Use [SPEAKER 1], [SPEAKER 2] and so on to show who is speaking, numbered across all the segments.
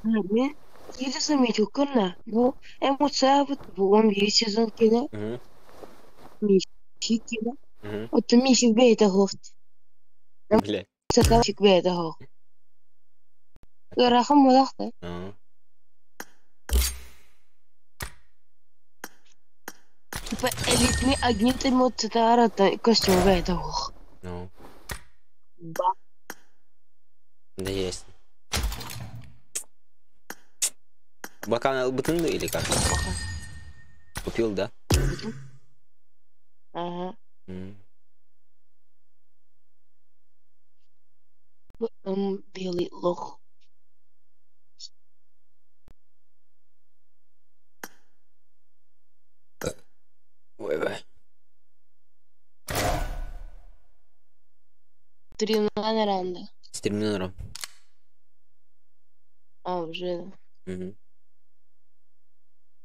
[SPEAKER 1] Мен еле заметил, кына. Ну, эмоция bu 11 сезон кино. Мишик кино. Вот Мишик бейт ахофт.
[SPEAKER 2] Бля.
[SPEAKER 1] Мишик бейт ахофт. Рахам мулахта. Типа элитный агент эмоция костюм бейт ахофт.
[SPEAKER 2] Ну,
[SPEAKER 1] Ба.
[SPEAKER 2] да есть. Бакан бутылды или как? Купил, да?
[SPEAKER 1] Ага.
[SPEAKER 2] М.
[SPEAKER 1] Белый лох.
[SPEAKER 2] Ой.
[SPEAKER 1] Тринанаранда.
[SPEAKER 2] С терминатором.
[SPEAKER 1] Уже.
[SPEAKER 2] Мгм.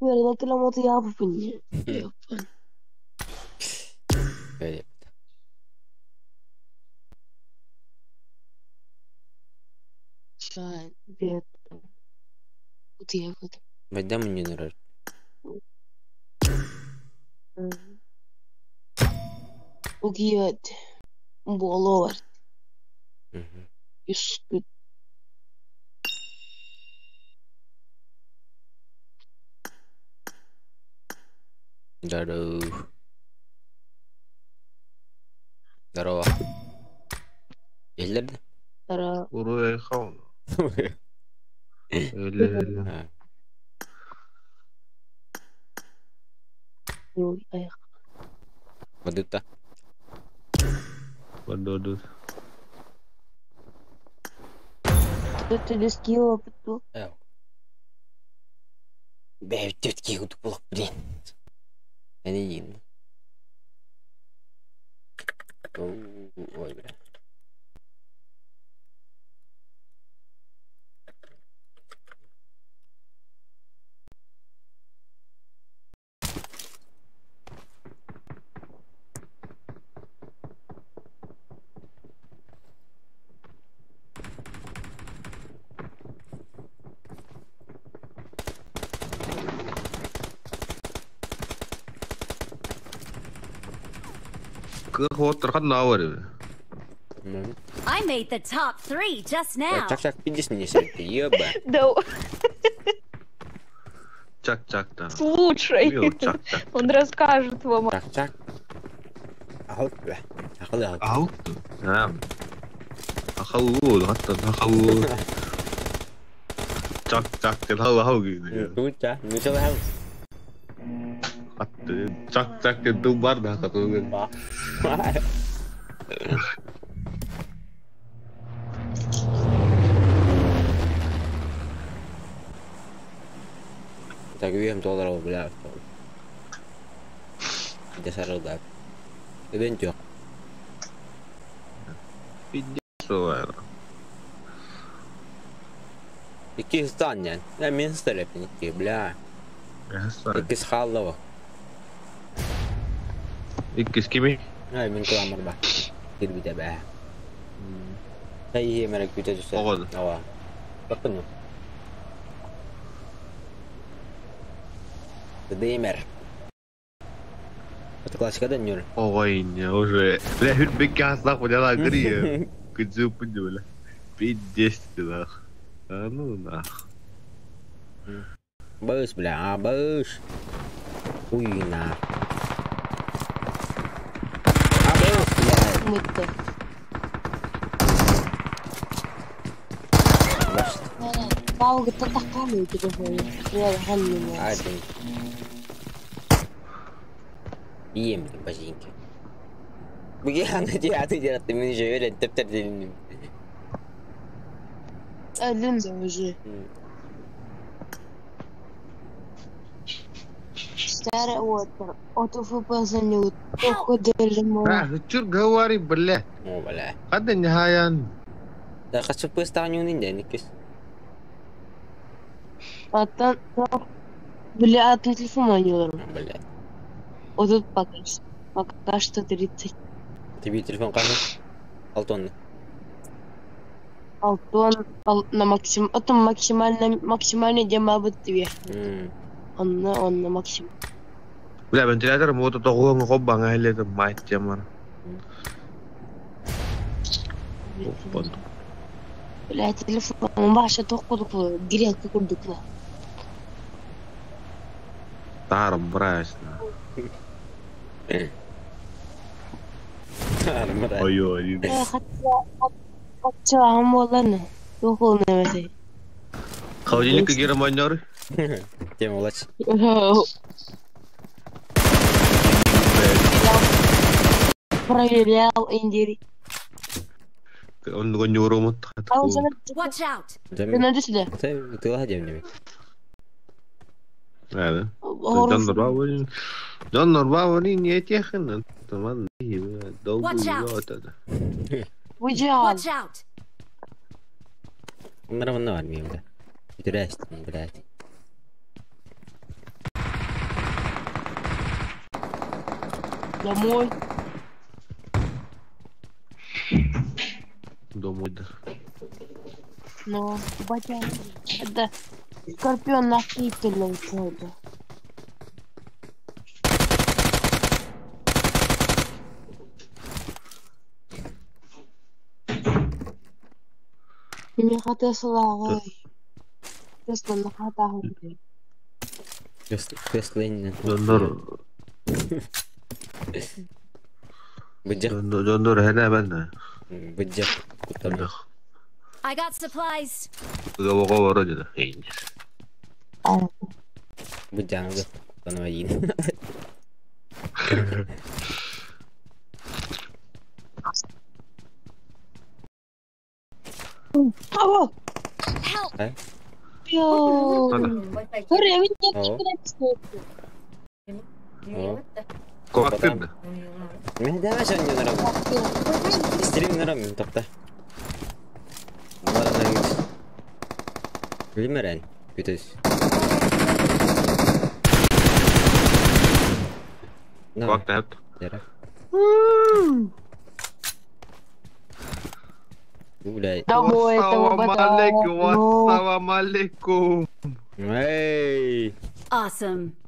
[SPEAKER 1] Верно, que la moto ya punya.
[SPEAKER 2] Öyle.
[SPEAKER 1] Шай, бед. Вот я вот.
[SPEAKER 2] Бәдә мне нравится.
[SPEAKER 1] Угият. Боловар.
[SPEAKER 2] Мгм.
[SPEAKER 1] Искут.
[SPEAKER 2] Здорово. Здорово. Елдерді?
[SPEAKER 1] Тара.
[SPEAKER 3] Урой хан. Öyle.
[SPEAKER 1] Ой, эх.
[SPEAKER 2] Бадыта.
[SPEAKER 3] Пододу.
[SPEAKER 1] Кто-то лескил опыту.
[SPEAKER 2] Бәй, тетки ұтып блин. Әне дейін. Ой, бля.
[SPEAKER 3] Көхотыр ханнавар.
[SPEAKER 4] I made the top 3 just now.
[SPEAKER 2] Чак-чак, підіс мені сьогодні, єба.
[SPEAKER 1] Да.
[SPEAKER 3] Чак-чак да.
[SPEAKER 1] Слушай.
[SPEAKER 3] Чак-чак.
[SPEAKER 1] Он расскажет вам.
[SPEAKER 2] Чак-чак. Ахал, бля. Ахал.
[SPEAKER 3] Ахал. Ахал, хатта ахал. Чак-чак ахал gitu.
[SPEAKER 2] Tuca, misal hal.
[SPEAKER 3] Чак-чак itu bar dah kata gue.
[SPEAKER 2] Так вием $1, бля. Dasar udah. Itu jok.
[SPEAKER 3] Пиздец.
[SPEAKER 2] Iki станет. Я место лепники, бля. Iki схалло.
[SPEAKER 3] Ikkis kimi?
[SPEAKER 2] Ay, min kelamar bah. Tidak bisa bah. Saya mereka bisa justru.
[SPEAKER 3] Awal.
[SPEAKER 2] Awal. Betul. Демер. Это классика, да, Нюр?
[SPEAKER 3] Ой, не уже. Бля, хоть бы касса поняла, гри. Кудзу поняла. Пиздец, нах. А ну нах.
[SPEAKER 2] Бэш, бля, бэш. Уй, нах. А бэш, бля.
[SPEAKER 1] Мы-то. Пау kita takkan itu tuh. Ya, alhamdulillah.
[SPEAKER 2] Один. Ем, боженьки. Бля, ты делаешь, ты меня живешь, ты терпишь.
[SPEAKER 1] Линда уже. Старый отр. Отофу занят. Походили мы.
[SPEAKER 3] Чур говори, бля.
[SPEAKER 2] О, бля.
[SPEAKER 3] Ada nyahayan.
[SPEAKER 2] Да, хочу поставить не денег.
[SPEAKER 1] А там, бля, ты телефон не ударил.
[SPEAKER 2] Бля.
[SPEAKER 1] Вот тут пока что 30.
[SPEAKER 2] Тебе телефон кажется? Алтон.
[SPEAKER 1] Алтон на максимальный демабыт тебе. Он на максимум.
[SPEAKER 3] Bля, ventilator motor togo ngobang hele to macam mana. Опа.
[SPEAKER 1] Бля, телефон баша тоқудық, грелка курдық.
[SPEAKER 3] Тарам брас. Ой-ой.
[SPEAKER 1] Қатчылағым боланы. Тоқуын әмәсей.
[SPEAKER 3] Холодильник гером ойнар.
[SPEAKER 2] Тем улач.
[SPEAKER 1] Проверял индири.
[SPEAKER 3] Он nyuruh mut.
[SPEAKER 4] Watch out!
[SPEAKER 1] Ты найди сюда.
[SPEAKER 2] Ты ладим не.
[SPEAKER 3] Ada. Donor bawa ni niatnya kan teman iya dogu ada.
[SPEAKER 1] Выйдял.
[SPEAKER 4] Watch out!
[SPEAKER 2] Нормально армия, да. Здрасте, блядь.
[SPEAKER 1] Домой.
[SPEAKER 3] Домой да.
[SPEAKER 1] Ну, батя. Это скорпион нахитительный целый. Мне хата слава. Тесла на хата.
[SPEAKER 2] Тесла не.
[SPEAKER 3] Donor.
[SPEAKER 2] Bejak.
[SPEAKER 3] Donor ada mana?
[SPEAKER 2] Bejak.
[SPEAKER 4] I got supplies.
[SPEAKER 3] Gawa aja dah.
[SPEAKER 2] Bejak tu. Tanah air.
[SPEAKER 1] Ало.
[SPEAKER 4] Help!
[SPEAKER 1] Yo. Hurry, I'm
[SPEAKER 3] Kau aktif dah?
[SPEAKER 2] Mehda macam ni orang. Stream orang tak tak. Orang lagi. Limeran, putus.
[SPEAKER 3] Kau aktif?
[SPEAKER 2] Jarak. Udah.
[SPEAKER 3] Wassalamualaikum.
[SPEAKER 2] Hey.
[SPEAKER 4] Awesome.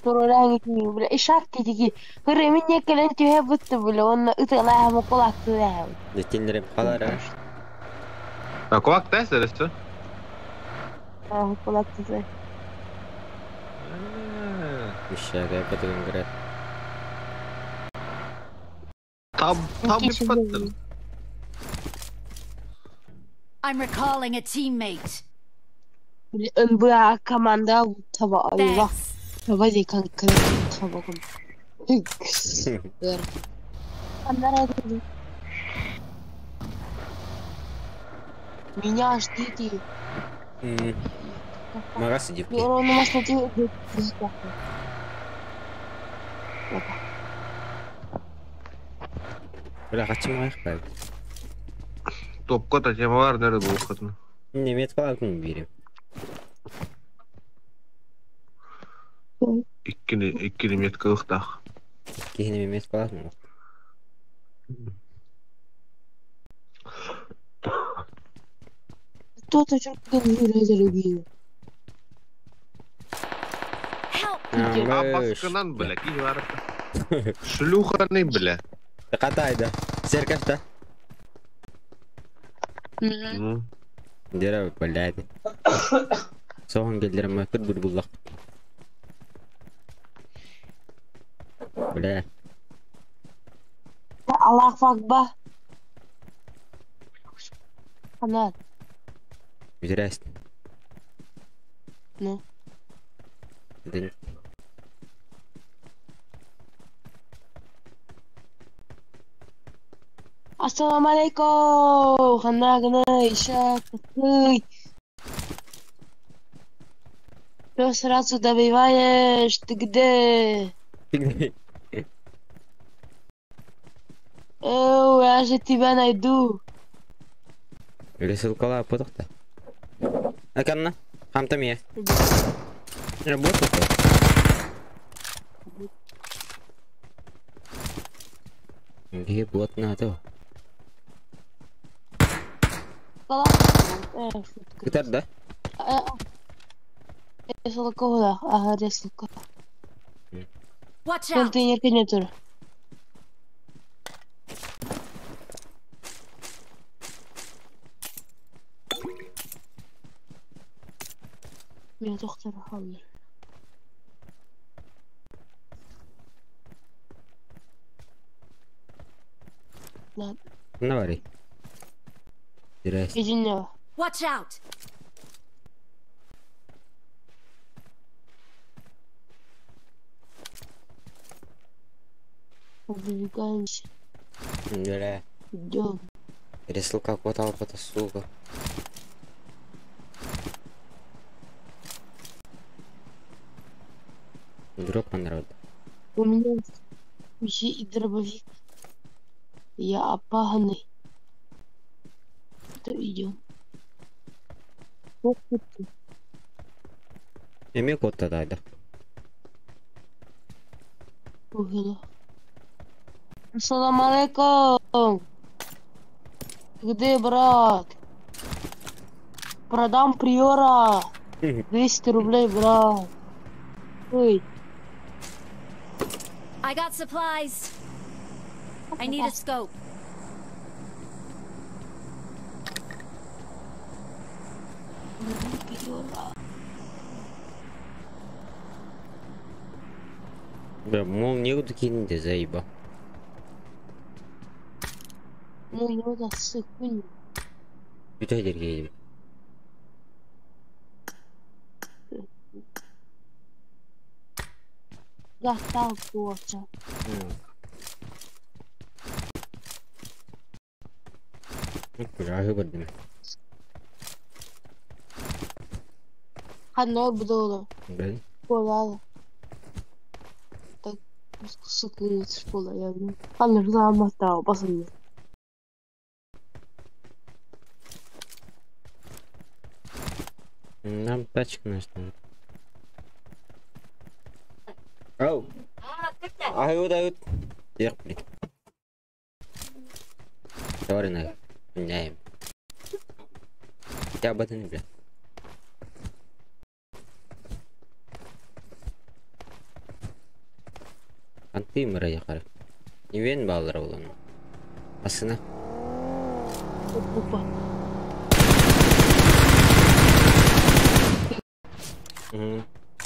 [SPEAKER 1] Turun ini, bela isyak tadi. Hurry, minyak kalian tuh hebat tu bela. Wana utlah mau kolak tu lah.
[SPEAKER 2] Detinlerim kalara.
[SPEAKER 3] Kau aktif dah tu?
[SPEAKER 1] Kolak tu lah.
[SPEAKER 2] Bisa kayak betul enggak?
[SPEAKER 3] Tab betul.
[SPEAKER 4] I'm recalling a teammate.
[SPEAKER 1] Enbuat komanda taba Allah.
[SPEAKER 4] Thanks.
[SPEAKER 1] Taba je kan keren taba kan. Anda ada. Меня ждите.
[SPEAKER 2] Makasih Jepki.
[SPEAKER 1] Orang nomor satu.
[SPEAKER 2] Udah kacau mah kan.
[SPEAKER 3] Topkot aja mawar dari bukat tu.
[SPEAKER 2] Немец как мы берем.
[SPEAKER 3] Ikki met kıhtah.
[SPEAKER 2] Kehin немец как мы.
[SPEAKER 1] Кто-то что-то говорит.
[SPEAKER 4] Help!
[SPEAKER 3] Apa kenan bela ki var. Шелуха не бля.
[SPEAKER 2] Kata ada. Serkas dah. Дера блядь. Соған келдерім мәкір бір бұллақ. Бля.
[SPEAKER 1] Аллах акбар. Канат.
[SPEAKER 2] Здрасте.
[SPEAKER 1] Ну.
[SPEAKER 2] Да.
[SPEAKER 1] Assalamualaikum. Хана гына ишак. Ты сразу добиваешь. Ты где? Я же тебя найду.
[SPEAKER 2] Рисовкала потоқта. Аканна. Хамта мия. Работает. Где бот надо?
[SPEAKER 1] Шутка.
[SPEAKER 2] Бітер, да?
[SPEAKER 1] Реслка да. Ага, реслка.
[SPEAKER 4] Watch out!
[SPEAKER 1] Контейнерге не тұр. Мен тоқтар қалды.
[SPEAKER 2] Ne var ya? Biraz.
[SPEAKER 1] Gecin ne var?
[SPEAKER 4] Watch out!
[SPEAKER 1] Убегаемся.
[SPEAKER 2] Böyle.
[SPEAKER 1] Идем.
[SPEAKER 2] Реслка хватала по сука. Дроп понравился.
[SPEAKER 1] У меня еще и дробовик. Я опаганный. То идем. Вот тут.
[SPEAKER 2] Emek ortadaydı.
[SPEAKER 1] Угла. Ассаламу алейкум. Где, брат? Продам приора. 200 рублей, брат. Ой.
[SPEAKER 4] I got supplies. I need a scope.
[SPEAKER 2] Бля, мол, некуда кинуть, заеба.
[SPEAKER 1] Ну, я да сыкунь.
[SPEAKER 2] Bütün herkese.
[SPEAKER 1] Гастал кофе.
[SPEAKER 2] Güzel gördüm.
[SPEAKER 1] Одно было.
[SPEAKER 2] Ben.
[SPEAKER 1] Полала. Так, сыкунь, школа, я говорю. Она же замотала, пацаны.
[SPEAKER 2] Нам тачка нужна. Ау. Ают. Эх, блин. Давай на. Меняем. Я об этом не бля. Анты мыра якар. Ивен балдыр болон. Асына.
[SPEAKER 1] Опа.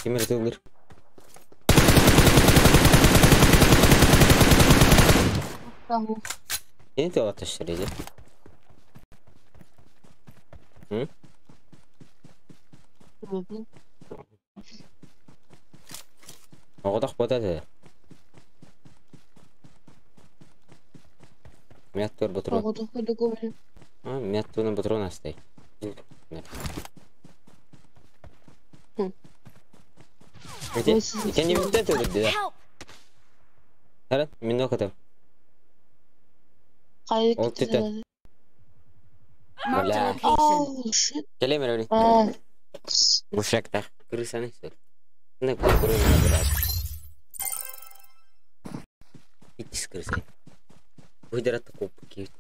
[SPEAKER 2] Кемер тылдыр.
[SPEAKER 1] Того.
[SPEAKER 2] Yeni de ateşleriydi. Hı?
[SPEAKER 1] Sebebin.
[SPEAKER 2] O kadar patates. Мятор патрон.
[SPEAKER 1] Погоду ходу говорю.
[SPEAKER 2] Мятор на патрон остай. Где? Я не видел это где?
[SPEAKER 4] Help!
[SPEAKER 2] Ара, минок это.
[SPEAKER 1] Қайда
[SPEAKER 2] Ол
[SPEAKER 1] кетті?
[SPEAKER 2] тете.
[SPEAKER 4] Marked a
[SPEAKER 2] Бля.
[SPEAKER 4] location.
[SPEAKER 1] Ау, shit.
[SPEAKER 2] Келемер öyle.
[SPEAKER 1] А,
[SPEAKER 2] Ушакта. Крысаны все. Не куры на брат. Иди с крысой. Выдирать такого пакет.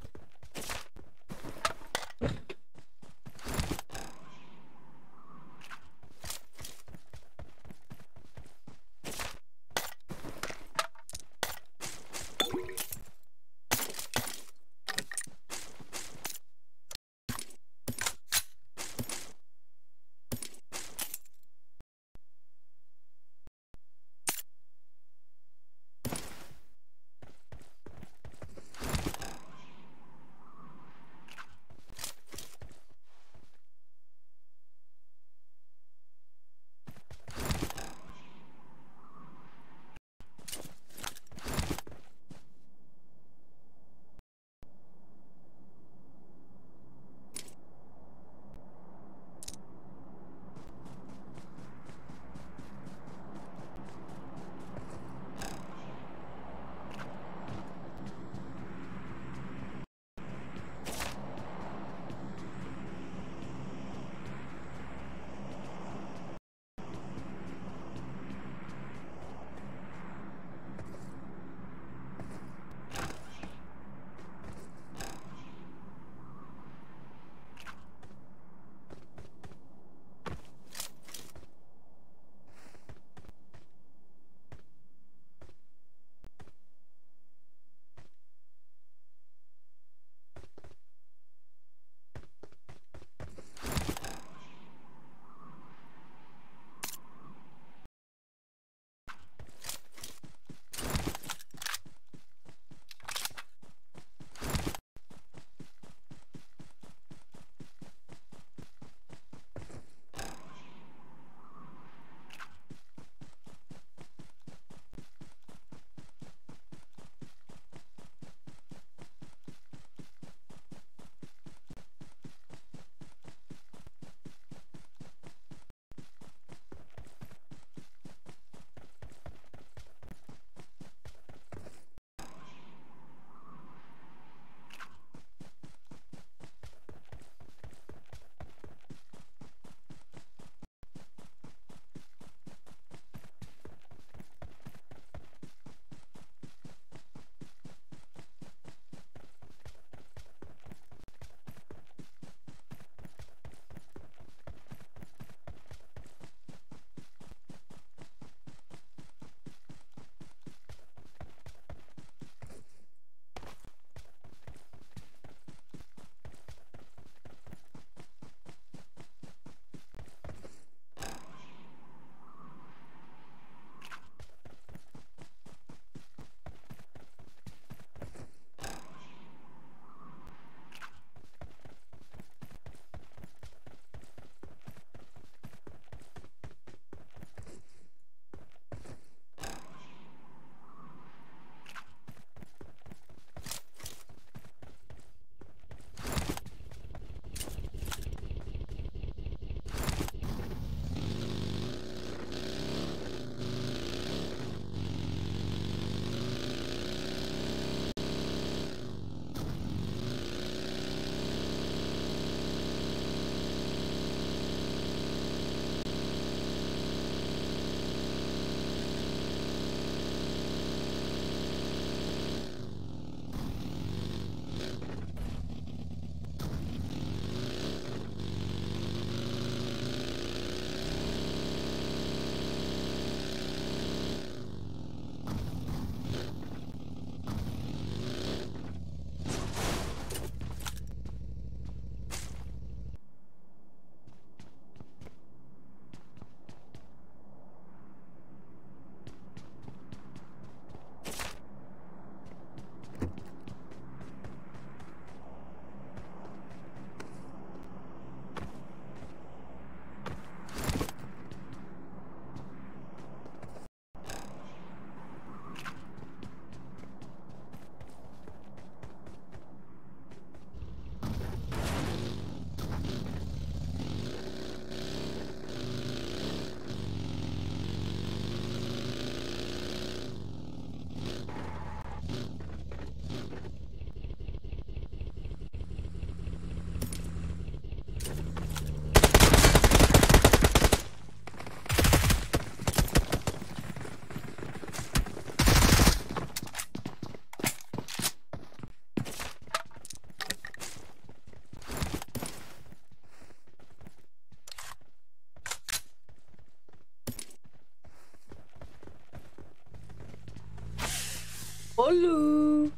[SPEAKER 2] Halo.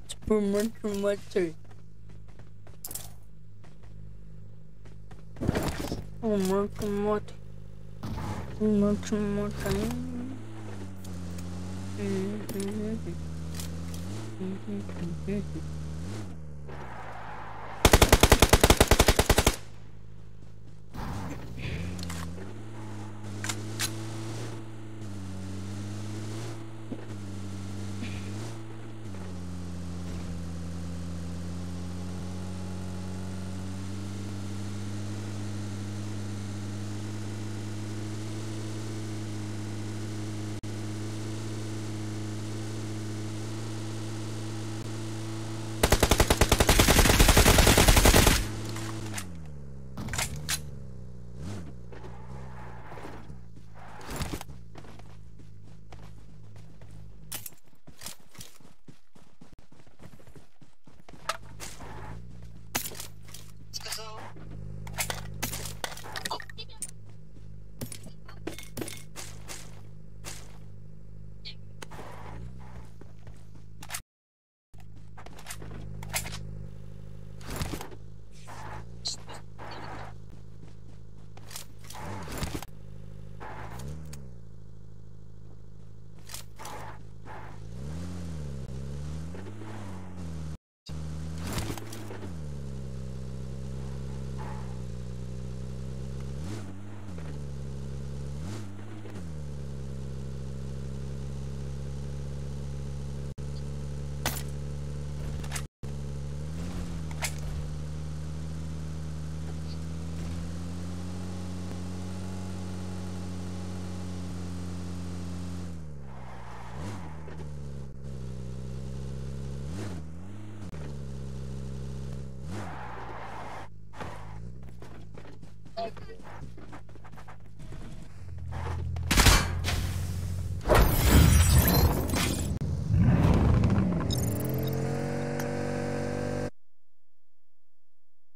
[SPEAKER 2] Supermarket. Supermarket.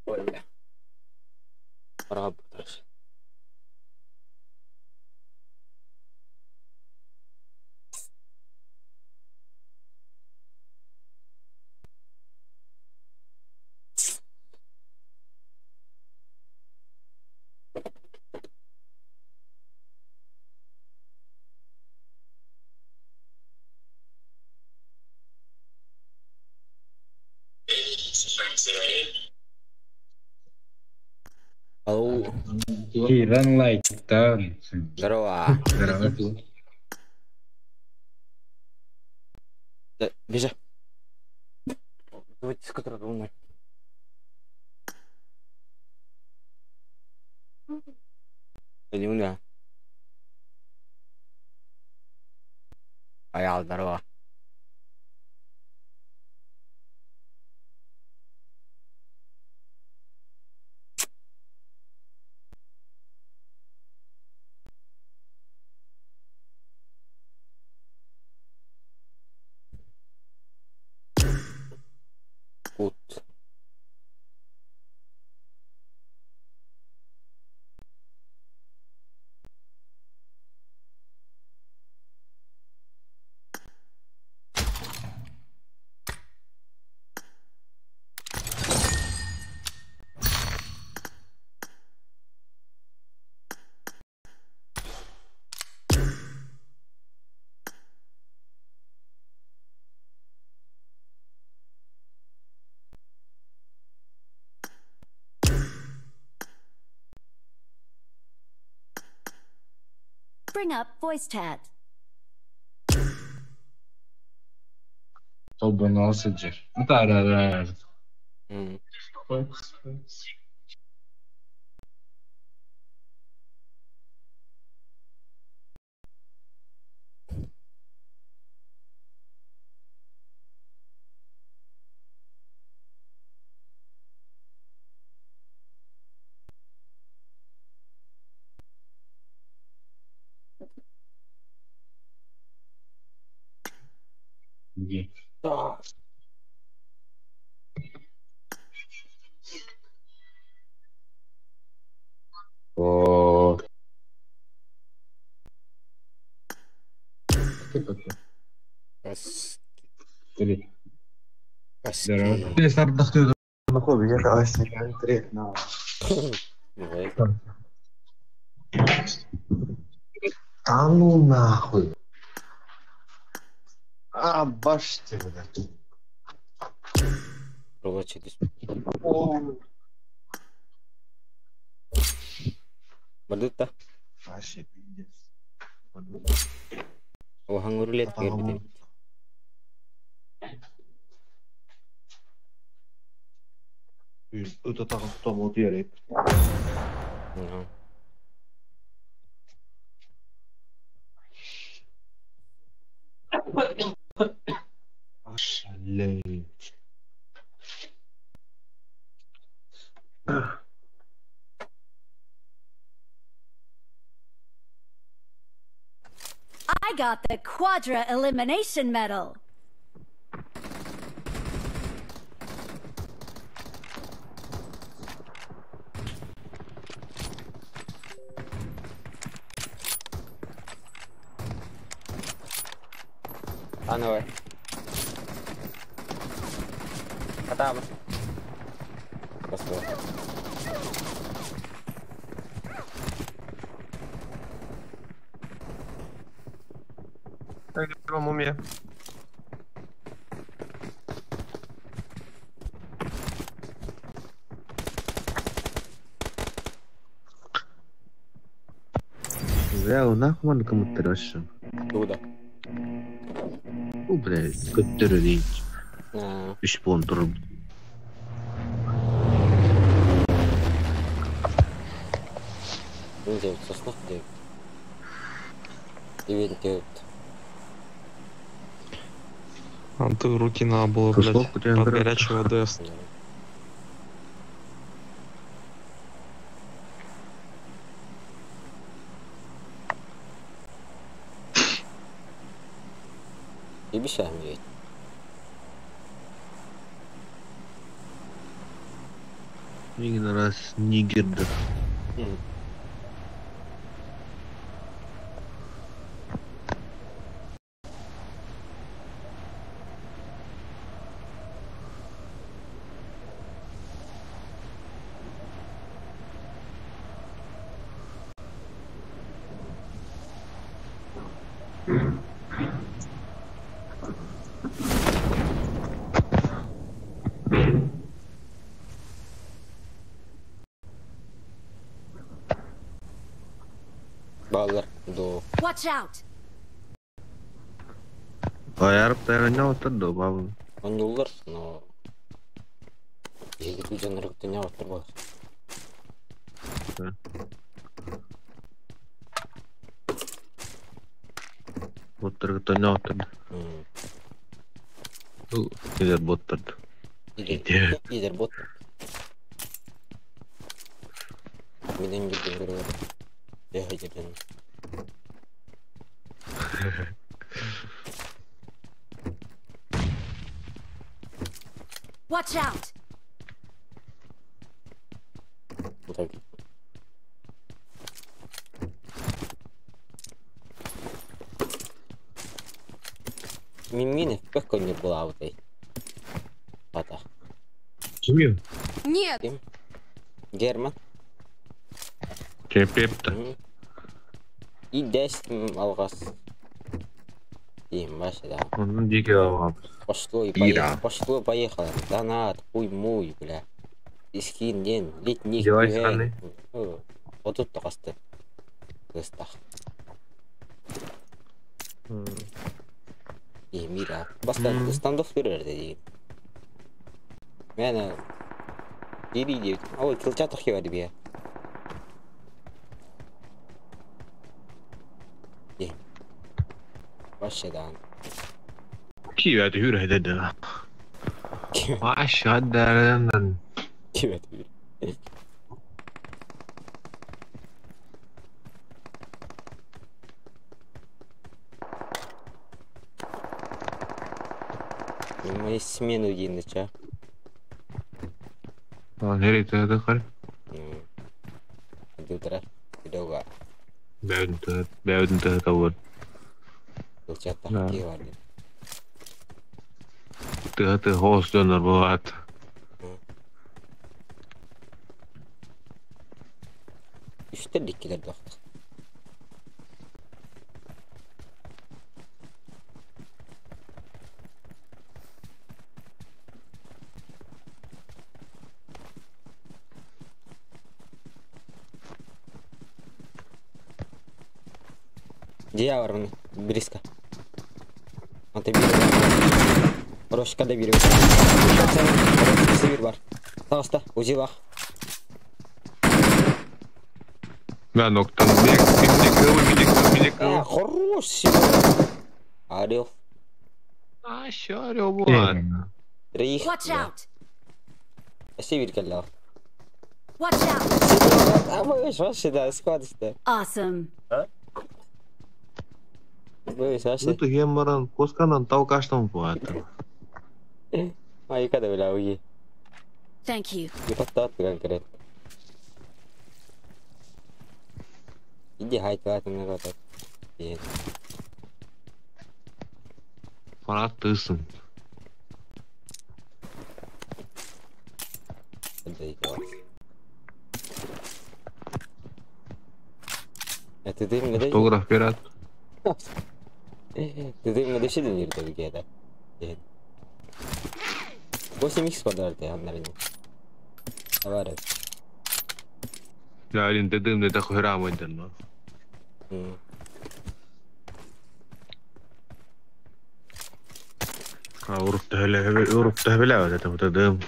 [SPEAKER 2] Hola. Работаешь. Ау.
[SPEAKER 5] Киран лайктан.
[SPEAKER 2] Здорово.
[SPEAKER 5] Здравствуй.
[SPEAKER 2] Да, бежи. Давайте с которой волной. Не умею. А я здорово. Кут.
[SPEAKER 4] Bring up voice chat.
[SPEAKER 5] Toba nossa, Jeff. Não tá, era.
[SPEAKER 2] М. Да.
[SPEAKER 5] О. Ты какой?
[SPEAKER 2] Раз.
[SPEAKER 5] Три.
[SPEAKER 2] Pasti.
[SPEAKER 5] Ini sardak tuh. Aku bisa kasih antri. Nah.
[SPEAKER 2] Baik.
[SPEAKER 5] Тану нахуй. Баш тебе.
[SPEAKER 2] Пробовать через. Бадута.
[SPEAKER 5] Вообще пиздец.
[SPEAKER 2] Oh, hangurlet gitu.
[SPEAKER 3] Это так что вот я
[SPEAKER 2] Nah.
[SPEAKER 3] Ошалеть.
[SPEAKER 4] I got the Quadra Elimination Medal.
[SPEAKER 2] Ano eh? Katama. Basta.
[SPEAKER 3] Так, в уме. Бля, нахуй он кому-то расшил.
[SPEAKER 2] Туда.
[SPEAKER 3] Блядь, көттөрөйт.
[SPEAKER 2] Nah.
[SPEAKER 3] 3 пон туруп.
[SPEAKER 2] Ini jauh sosok deh. Event jauh.
[SPEAKER 6] Анты руки надо было, блядь,
[SPEAKER 3] Слушай, у тебя
[SPEAKER 6] от
[SPEAKER 3] игра-
[SPEAKER 6] горячего ДС.
[SPEAKER 2] И bisa ambil.
[SPEAKER 3] Один раз нигерда.
[SPEAKER 2] Балар до.
[SPEAKER 4] Watch out!
[SPEAKER 3] Ayarıp dayanınca oturdu babam.
[SPEAKER 2] Он доллар, но. Если ты уже нарыгты не отрывал.
[SPEAKER 3] Oturdu ne oturdu? Gider oturdu.
[SPEAKER 2] Идер бот. Менен жүрген көрөбөр. Я жүрген.
[SPEAKER 4] Watch out!
[SPEAKER 2] Так. Мимины как он не была вот этой. Ата.
[SPEAKER 3] Kim?
[SPEAKER 4] Нет!
[SPEAKER 2] Герман.
[SPEAKER 3] Кепепті.
[SPEAKER 2] И 10 алгас. Дим, башы да.
[SPEAKER 3] Onun dike algam.
[SPEAKER 2] Пошло и
[SPEAKER 3] Ира.
[SPEAKER 2] поехало. Пошло поехало. Донат, хуй муй, бля. Искин ден, летних
[SPEAKER 3] Девайс
[SPEAKER 2] тюгей.
[SPEAKER 3] қандай?
[SPEAKER 2] Вот тут тақасты. Кыстақ. Мира. Бастан стандоф көрерді деген. Мәні ери деп. Ой, кілчатық кебеді бе. Başladan.
[SPEAKER 3] Ki verdi hür dedi. Aşağı derden.
[SPEAKER 2] Evet. Мы смену единича.
[SPEAKER 3] Nereye tüyede kar?
[SPEAKER 2] Компьютера. Видеога.
[SPEAKER 3] Bevdin tüyede var.
[SPEAKER 2] Kılçatақ
[SPEAKER 3] Ha.
[SPEAKER 2] kebеді.
[SPEAKER 3] Ты хост донор бывает.
[SPEAKER 2] Üstelik kiler doktor. Dia var mı? Briska. Ante bir var. Roşka'da biri var. Roşka'da bir var. Sağsta. Uzi var.
[SPEAKER 3] Да, нокта. Медикал.
[SPEAKER 2] Хорош. Орел.
[SPEAKER 3] А, еще орел бывает.
[SPEAKER 2] Рейх.
[SPEAKER 4] Watch out!
[SPEAKER 2] Север калла.
[SPEAKER 4] Watch out!
[SPEAKER 2] Ama вообще да, склад işte.
[SPEAKER 4] Awesome.
[SPEAKER 2] Böyle вообще.
[SPEAKER 3] Ну, ты геморан, косканан талкаштан бывает.
[SPEAKER 2] Ay kada böyle uyi.
[SPEAKER 4] Thank you.
[SPEAKER 2] Ипаттаат конкрет. Иди хайтаат народ.
[SPEAKER 3] Фанат тысым.
[SPEAKER 2] Это ты мне
[SPEAKER 3] Фотограф пират.
[SPEAKER 2] Ты мне дыши не таbii ki de. 8x подарки аннарыны. Авария.
[SPEAKER 3] Я один ты дым, ты такой рамойден, но. Urupta bilevet että mutta dum.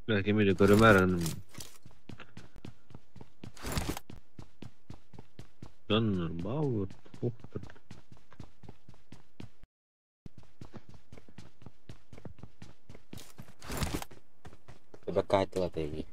[SPEAKER 3] Lääkin mitä korjaa määrän. Donner Bauer.
[SPEAKER 2] Bakatla TV.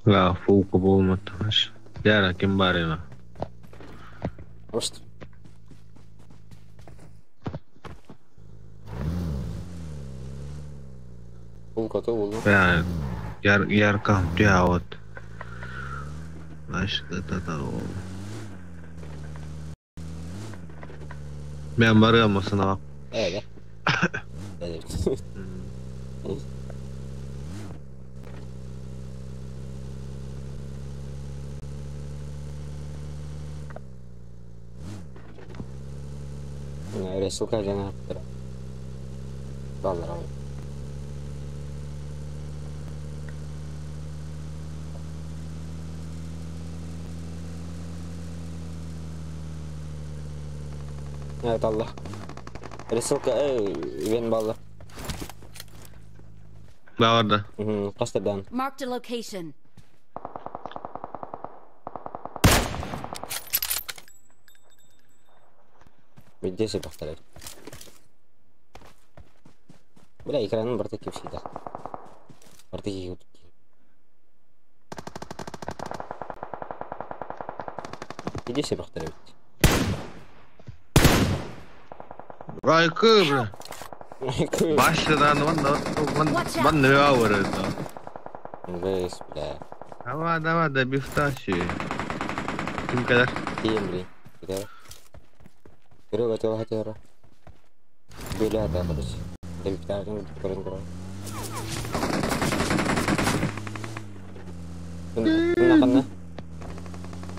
[SPEAKER 3] La fuuko puhumattomassa. Jälkeen parina.
[SPEAKER 2] Osta. Fuuko tuulu.
[SPEAKER 3] Järkään työot. Vasta tätä on. Meidän marjamassa naa.
[SPEAKER 2] Öyle. Evet. Resulka jangan ter. Dollar. Evet Allah. Resulka evin balla.
[SPEAKER 3] Mä orada.
[SPEAKER 2] Kastedan.
[SPEAKER 4] Marked a location.
[SPEAKER 2] Где же повторять? Бля, экран бартаки всегда. Бартаки вот такие. Иди себе повторять.
[SPEAKER 3] Vay kıvır. Başladan ben ne ağırdı.
[SPEAKER 2] Весь, бля.
[SPEAKER 3] Давай, да бифташи. Kim kadar?
[SPEAKER 2] Тембри. Куда? Беру готово хотела. Были отдавались. Да ведь так, ну, корон. Kena.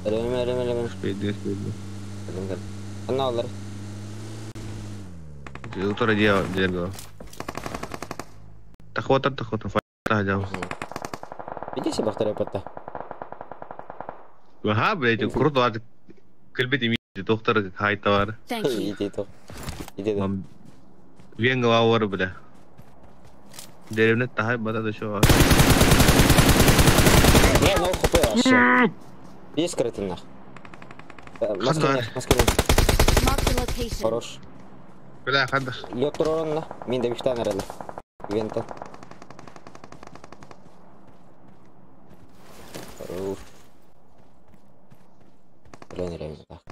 [SPEAKER 2] Ada.
[SPEAKER 3] Спиди.
[SPEAKER 2] Kena olur.
[SPEAKER 3] Utara dia go. Takhotan fayda jauh.
[SPEAKER 2] Иди себе повторяй пота.
[SPEAKER 3] Ваха, блядь, круто var. Кылбет ими доктор хайта var.
[SPEAKER 4] Thank you.
[SPEAKER 2] Иди то. Иди да.
[SPEAKER 3] Венга авар, бля. Деревня тахай бата да шо.
[SPEAKER 2] Бля, ну хп вообще. Есть скрытый нах. Маскинер.
[SPEAKER 4] Marked a location.
[SPEAKER 2] Хорош.
[SPEAKER 3] Бля, хада.
[SPEAKER 2] Лед туророн на. Мин да бифта нарады. Вента. Хорош. Бля, нереально так.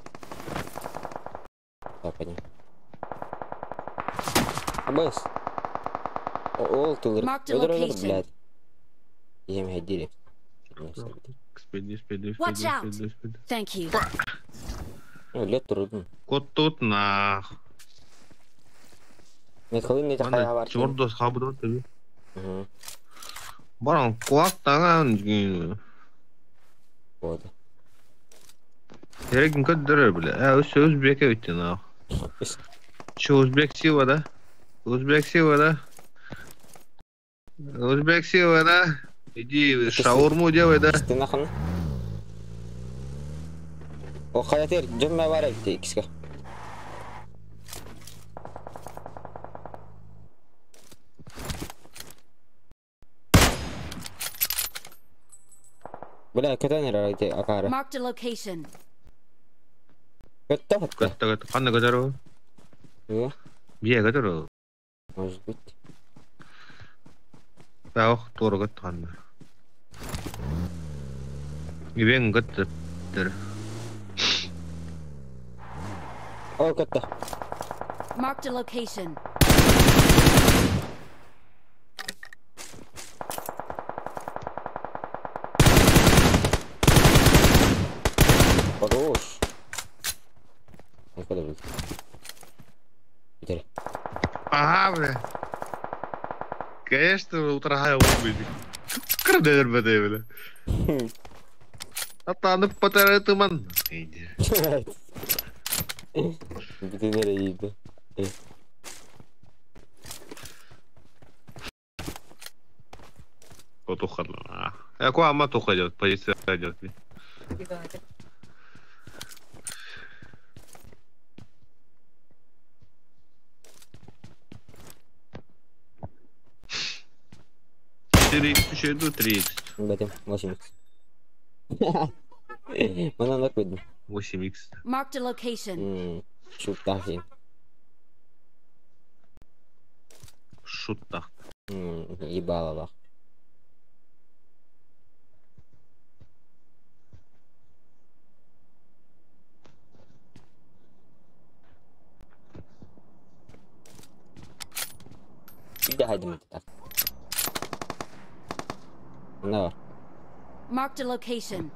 [SPEAKER 2] Так, пойдем. АБС. Ол тулыр.
[SPEAKER 4] Marked a location.
[SPEAKER 2] Блядь. Емя директ.
[SPEAKER 3] Спиди.
[SPEAKER 4] Watch out. Thank you.
[SPEAKER 2] Лед туророн.
[SPEAKER 3] Кот тут нах.
[SPEAKER 2] Не халын не тахай авар.
[SPEAKER 3] Чордос хабдо таби.
[SPEAKER 2] Мгм.
[SPEAKER 3] Баран куак таган жигин.
[SPEAKER 2] Вот.
[SPEAKER 3] Терегин көддөрөр, бля. Өзбеке өттү нах. Şu Özbek Siva'da. Иди шаурму делай, да?
[SPEAKER 2] Ты нахуй. О, хаятер, жемме бар айты, икиска. Бля, көтөнер айты, акары.
[SPEAKER 4] Marked a location.
[SPEAKER 2] Көттө бат.
[SPEAKER 3] Көттө. Кандай көтөрө?
[SPEAKER 2] Иә,
[SPEAKER 3] Бие көтөрө.
[SPEAKER 2] может быть.
[SPEAKER 3] Бак, туура көттө кандай. Ивен көттө.
[SPEAKER 2] О, көттө.
[SPEAKER 4] Marked a location.
[SPEAKER 2] Хорош. Ну, куда будет? Теперь.
[SPEAKER 3] Ага, бля. Конечно, утрахая убили. Крадер беде, бля. Атанып патара туман.
[SPEAKER 2] Bütün nereye gitti?
[SPEAKER 3] Вот ухожу. Какой амат уходит? Позиция идет. Еще иду 3х.
[SPEAKER 2] Батя, 8х. Mana nak видно.
[SPEAKER 3] 8х.
[SPEAKER 4] Marked a location.
[SPEAKER 2] Шут тахин.
[SPEAKER 3] Шут так.
[SPEAKER 2] Ебало бах. Да, haydi mi tak. Ne var?
[SPEAKER 4] Marked a location.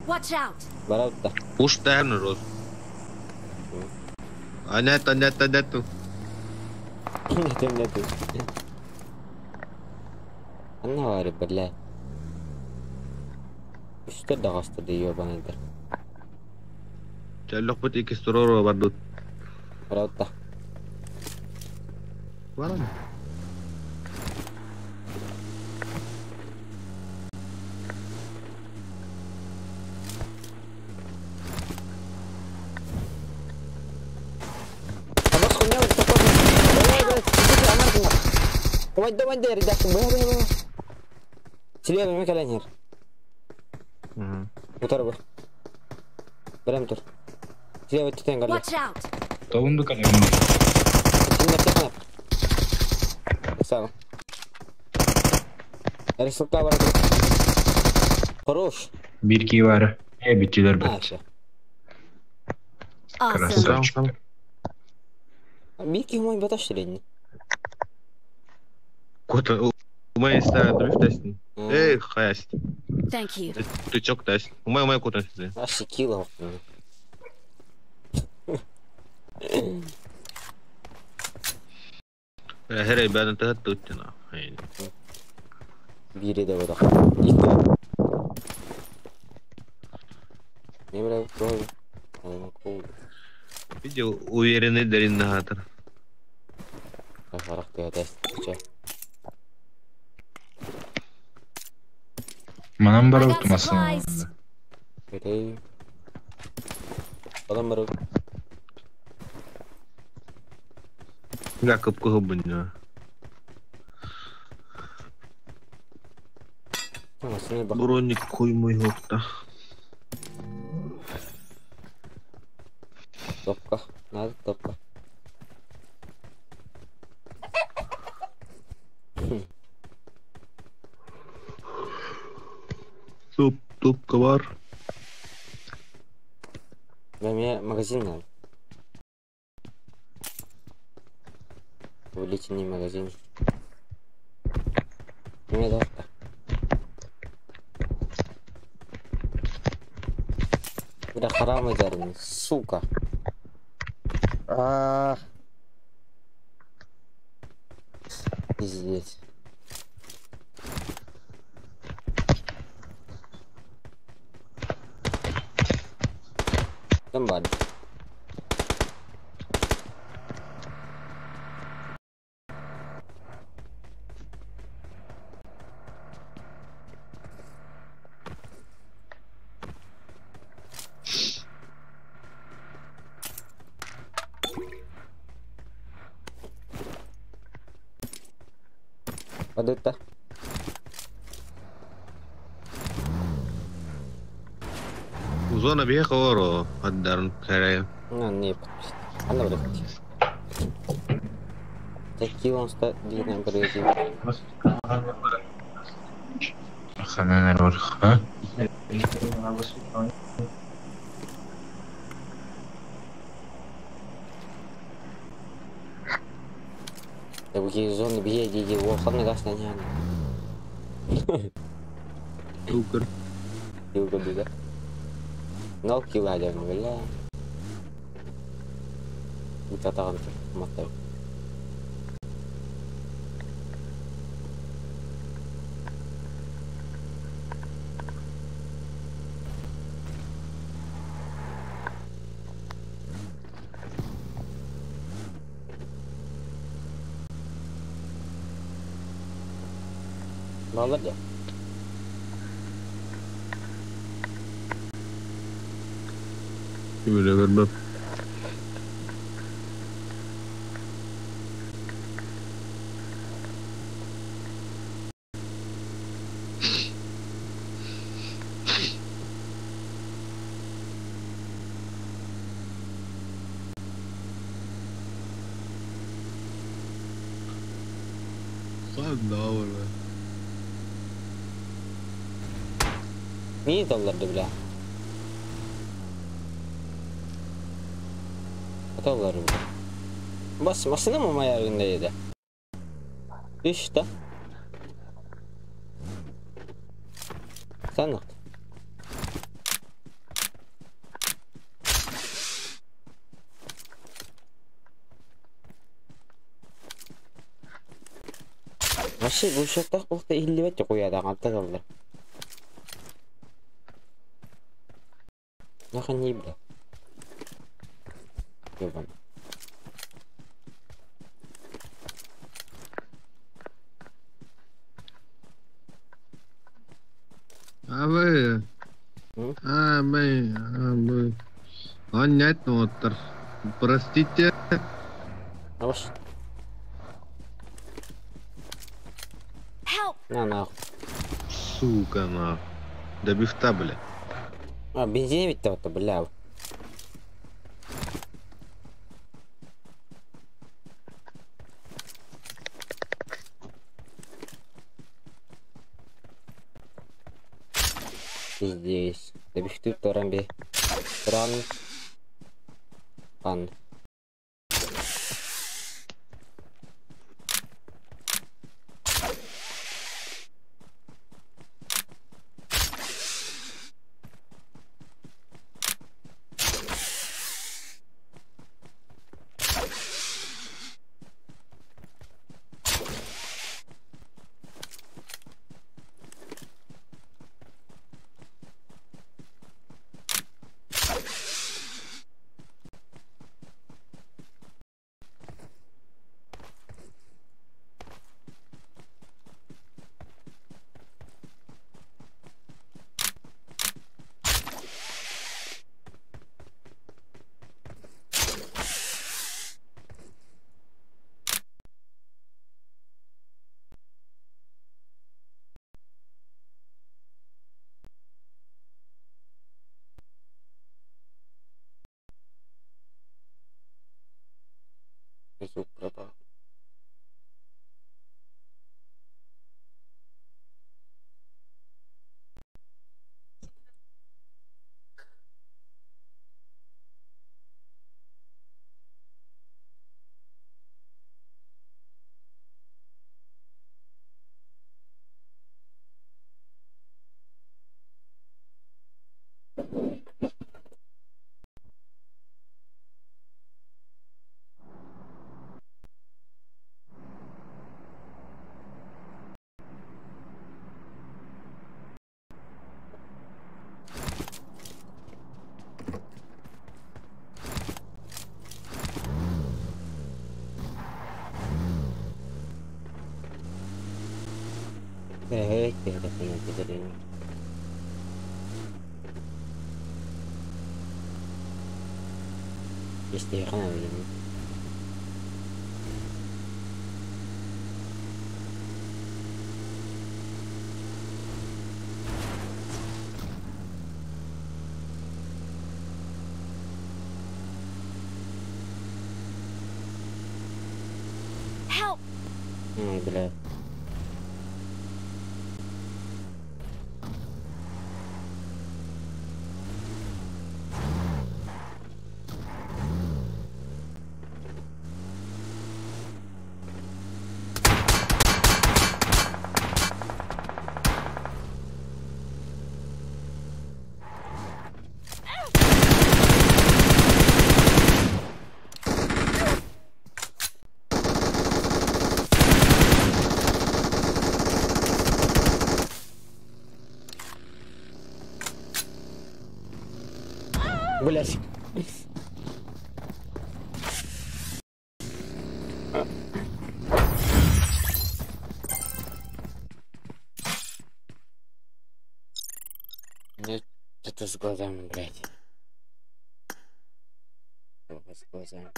[SPEAKER 4] Watch out.
[SPEAKER 2] Бараутта.
[SPEAKER 3] Уж тайну роз. А нету.
[SPEAKER 2] Нету. Ana var ya bля. Что дагасты да ёбаныйдар.
[SPEAKER 3] Чаллох бут 2 стороо бардут.
[SPEAKER 2] Бараутта.
[SPEAKER 3] Барам.
[SPEAKER 2] Давай, ребята, давай. Слева, Миколенер. Утар бы. Берем тур. Слева тетен галли.
[SPEAKER 4] Watch out.
[SPEAKER 7] Тавунду калем.
[SPEAKER 2] Синер тетен. Сау. Рисулка бар. Хорош.
[SPEAKER 7] Бирки var. Bittiler be.
[SPEAKER 2] Аша.
[SPEAKER 4] Awesome.
[SPEAKER 7] Красавчик.
[SPEAKER 2] Мики мой баташ средний.
[SPEAKER 3] Кота, у меня ставят дрифт тестин. Эй, хаяст.
[SPEAKER 4] Thank you.
[SPEAKER 3] Ты чок тест. У меня кота сюда.
[SPEAKER 2] Аж кило.
[SPEAKER 3] Херей бәден тәһәт туттина.
[SPEAKER 2] Бири да вот. Не бля, кровь.
[SPEAKER 3] Видео уверенный даринатор.
[SPEAKER 2] Характер тест. Че?
[SPEAKER 7] Манан
[SPEAKER 4] I
[SPEAKER 7] бара
[SPEAKER 4] got
[SPEAKER 7] утмасың.
[SPEAKER 4] supplies.
[SPEAKER 2] Окей. Adam baru.
[SPEAKER 3] Якып кыгыбыня.
[SPEAKER 2] Tamam seni bak.
[SPEAKER 3] Броник коймой окта.
[SPEAKER 2] Topka. Nerede topka?
[SPEAKER 3] Топка бар.
[SPEAKER 2] Мне магазин надо. Увеличенный магазин. Мне да. Бля, харам идарин, сука. Пиздец. Там бад. Ada tak?
[SPEAKER 3] Зона бия хоро. Аддарн карай.
[SPEAKER 2] Nah, nih. Anda berarti. Taki on sta di number itu.
[SPEAKER 7] Ханан арвар. Ха?
[SPEAKER 2] Ya begini zona biaya di Wuhan gas nanya.
[SPEAKER 3] Тукер.
[SPEAKER 2] Juga. 0 kilo aja nggak. Kita tahan mata. Banget ya.
[SPEAKER 3] Böyle vermem. Sen ne var be?
[SPEAKER 2] $1 bile. $1 bile. Basmasına mı ayarındaydı? İşte. Sen ne yaptın? Вообще bu şartta qılıqda 50 bətcə qoyada $1. Нахуй не бля. Ёбан.
[SPEAKER 3] Абы. Абы. Он нет, ну, простите.
[SPEAKER 2] А ваш.
[SPEAKER 4] Help!
[SPEAKER 2] На нахуй.
[SPEAKER 3] Сука, на. До бифта, бля.
[SPEAKER 2] А, бензин ведь то бля. Здесь. Добежь Торамби. Пан. Звук пропал. Tidak punya kita ini. Istirahat ini.
[SPEAKER 4] Help!
[SPEAKER 2] Belah. Блять. Нет, что-то с глазами, блять. С глазами.